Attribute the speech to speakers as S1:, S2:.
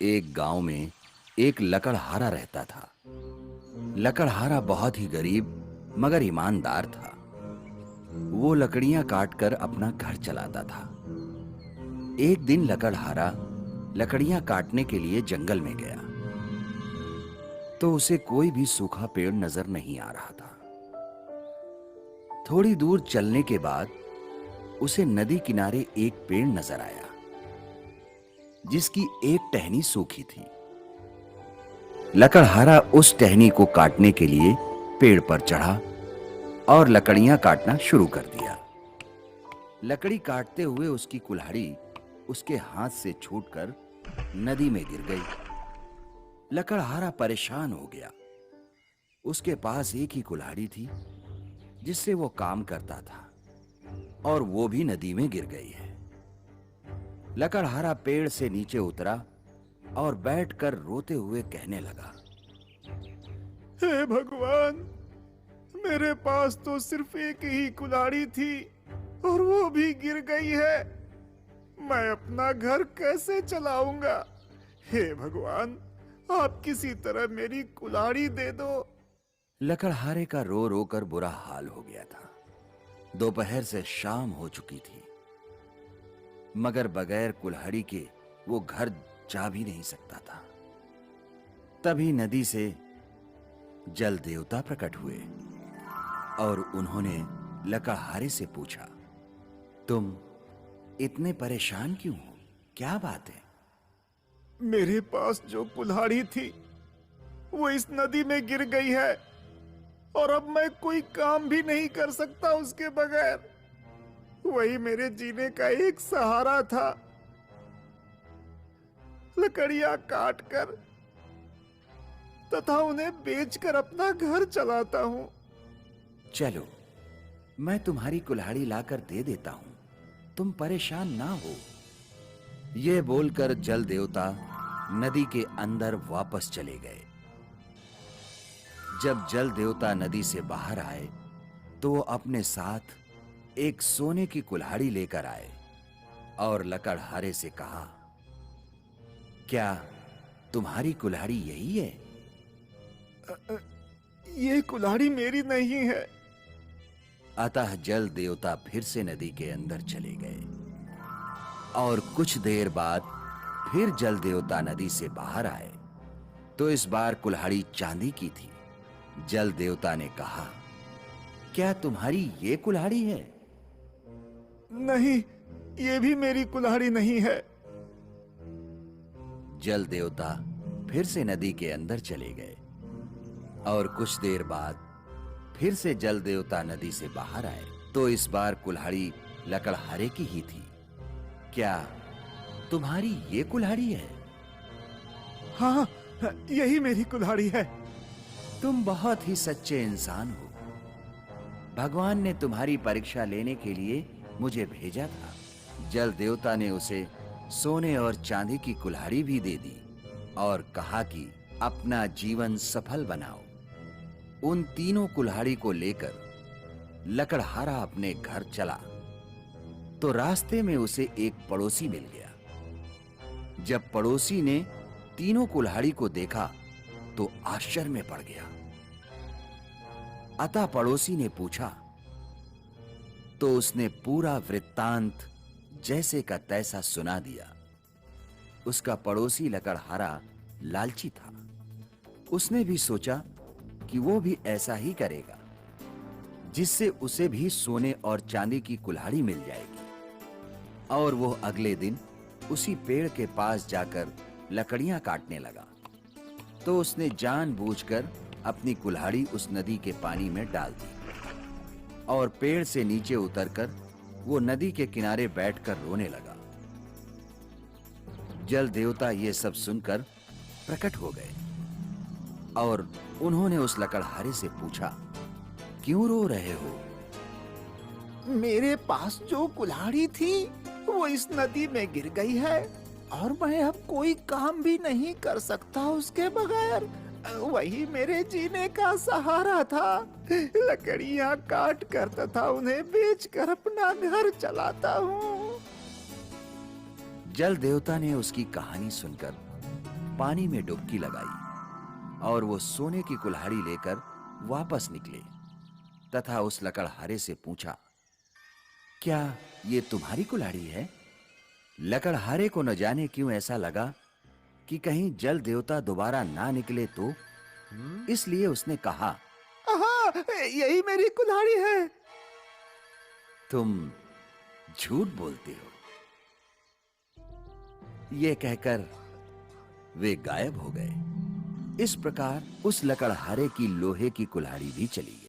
S1: एक गांव में एक लकड़हारा रहता था। लकड़हारा बहुत ही गरीब मगर ईमानदार था। वो लकड़ियां काटकर अपना घर चलाता था। एक दिन लकड़हारा लकड़ियां काटने के लिए जंगल में गया तो उसे कोई भी सूखा पेड़ नजर नहीं आ रहा था। थोड़ी दूर चलने के बाद उसे नदी किनारे एक पेड़ नजर आया जिसकी एक टहनी सूखी थी। लकड़हारा उस टहनी को काटने के लिए पेड़ पर चढ़ा और लकड़ियां काटना शुरू कर दिया। लकड़ी काटते हुए उसकी कुल्हाड़ी उसके हाथ से छूटकर नदी में गिर गई। लकड़हारा परेशान हो गया। उसके पास एक ही कुल्हाड़ी थी जिससे वो काम करता था और वो भी नदी में गिर गई है। लकड़हारा पेड़ से नीचे उतरा और बैठकर रोते हुए कहने लगा,
S2: हे भगवान, मेरे पास तो सिर्फ एक ही कुल्हाड़ी थी और वो भी गिर गई है। मैं अपना घर कैसे चलाऊंगा? हे भगवान, आप किसी तरह मेरी कुल्हाड़ी दे दो।
S1: लकड़हारे का रो रो कर बुरा हाल हो गया था। दोपहर से शाम हो चुकी थी मगर बगैर कुल्हाड़ी के वो घर जा भी नहीं सकता था। तभी नदी से जल देवता प्रकट हुए और उन्होंने लकड़हारे से पूछा, तुम इतने परेशान क्यों हो? क्या बात है?
S2: मेरे पास जो कुल्हाड़ी थी वो इस नदी में गिर गई है और अब मैं कोई काम भी नहीं कर सकता उसके बगैर। वही मेरे जीने का एक सहारा था। लकड़ियां काटकर तथा उन्हें बेचकर अपना घर चलाता हूं।
S1: चलो, मैं तुम्हारी कुल्हाड़ी लाकर दे देता हूं, तुम परेशान ना हो। यह बोलकर जल देवता नदी के अंदर वापस चले गए। जब जल देवता नदी से बाहर आए तो वो अपने साथ एक सोने की कुल्हाड़ी लेकर आए और लकड़हारे से कहा, क्या तुम्हारी कुल्हाड़ी यही है?
S2: ये कुल्हाड़ी मेरी नहीं है।
S1: अतः जल देवता फिर से नदी के अंदर चले गए और कुछ देर बाद फिर जल देवता नदी से बाहर आए तो इस बार कुल्हाड़ी चांदी की थी। जल देवता ने कहा, क्या तुम्हारी ये कुल्हाड़ी है?
S2: नहीं, ये भी मेरी कुल्हाड़ी नहीं है।
S1: जल देवता फिर से नदी के अंदर चले गए और कुछ देर बाद फिर से जल देवता नदी से बाहर आए तो इस बार कुल्हाड़ी लकड़हारे की ही थी। क्या तुम्हारी ये कुल्हाड़ी है?
S2: हाँ, यही मेरी कुल्हाड़ी है।
S1: तुम बहुत ही सच्चे इंसान हो। भगवान ने तुम्हारी परीक्षा लेने के लिए मुझे भेजा था। जल देवता ने उसे सोने और चांदी की कुल्हाड़ी भी दे दी और कहा कि अपना जीवन सफल बनाओ। उन तीनों कुल्हाड़ी को लेकर लकड़हारा अपने घर चला तो रास्ते में उसे एक पड़ोसी मिल गया। जब पड़ोसी ने तीनों कुल्हाड़ी को देखा तो आश्चर्य में पड़ गया। अतः पड़ोसी ने पूछा तो उसने पूरा वृत्तांत जैसे का तैसा सुना दिया। उसका पड़ोसी लकड़हारा लालची था। उसने भी सोचा कि वो भी ऐसा ही करेगा जिससे उसे भी सोने और चांदी की कुल्हाड़ी मिल जाएगी। और वो अगले दिन उसी पेड़ के पास जाकर लकड़ियां काटने लगा तो उसने जानबूझकर अपनी कुल्हाड़ी उस नदी के पानी में डाल दी और पेड़ से नीचे उतरकर वो नदी के किनारे बैठकर रोने लगा। जल देवता ये सब सुनकर प्रकट हो गए और उन्होंने उस लकड़हारे से पूछा, क्यों रो रहे हो?
S2: मेरे पास जो कुल्हाड़ी थी वो इस नदी में गिर गई है और मैं अब कोई काम भी नहीं कर सकता उसके बगैर। वही मेरे जीने का सहारा था। लकड़ियां काट कर तथा उन्हें बेचकर अपना घर चलाता हूँ।
S1: जल देवता ने उसकी कहानी सुनकर पानी में डुबकी लगाई और वो सोने की कुल्हाड़ी लेकर वापस निकले तथा उस लकड़हारे से पूछा, क्या ये तुम्हारी कुल्हाड़ी है? लकड़हारे को न जाने क्यों ऐसा लगा कि कहीं जल देवता दोबारा ना निकले तो, इसलिए उसने कहा,
S2: हाँ, यही मेरी कुल्हाड़ी है।
S1: तुम झूठ बोलते हो। ये कहकर वे गायब हो गए। इस प्रकार उस लकड़हारे की लोहे की कुल्हाड़ी भी चली गई।